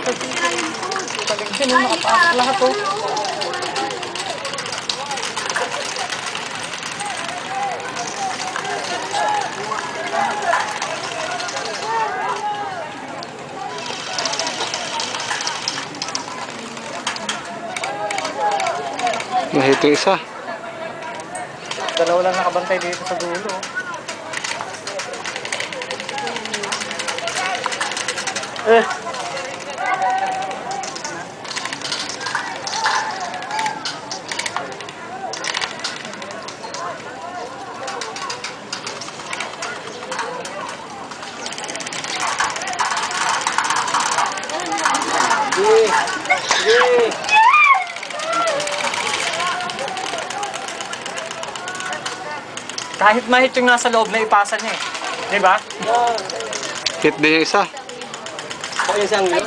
Kasi nung nakapasok lahat to. Mahito isa. Dalawa lang nakabantay dito sa dulo. Kahit mahit yung nasa loob na ipasa niya eh. Di ba? Hit din yung isa. Okay, isang yun.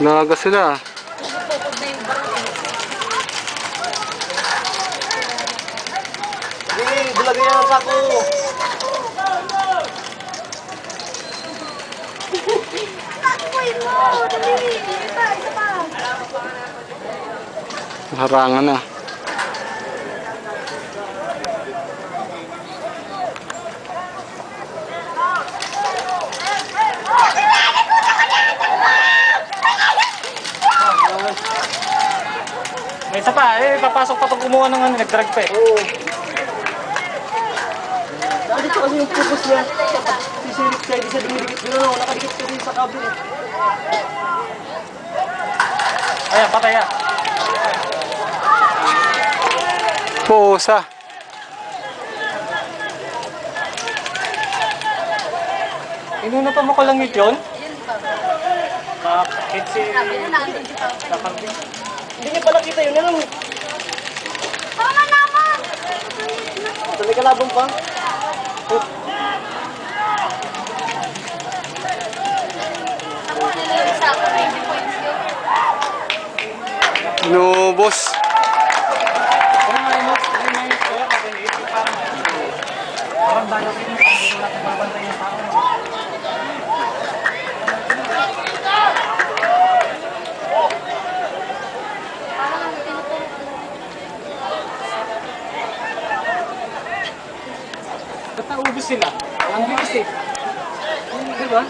Nagagas sila. Bulagay ang sako. Harangan na. May isa pa eh, papasok pa pag kumuha ng ano, nag-drag pa eh. Oo. Dito kasi yung pupus niya. Sisirit siya, hindi siya dumidikit. Gano'n, nakadikit siya din sa kabin eh. Ayan, patay ah. Pusa. Inuna pa mo kalangit yun? Nakakit si... Nakakit. Hindi niya pala kita yun, ano? Tama naman! Ito may kalabang pa. Ako, nililisa ako 90 points yun. Inubos. Parang tayo rin. Hindi ko natin mabantay yung tao. Ba't naubos sila? Ang bilis eh. Diba?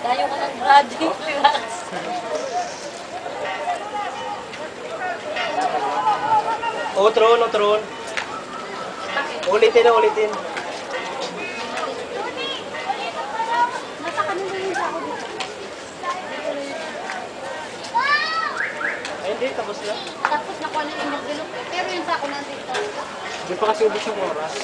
Dayo ka ng Brady. Relax. Otron, otron. Ulitin na, ulitin. Nasa kanila yung sako dito. Ay, hindi, tapos na. Tapos nakuha na yung magdulog. Pero yung sako nandito. Hindi pa kasi ubos yung oras.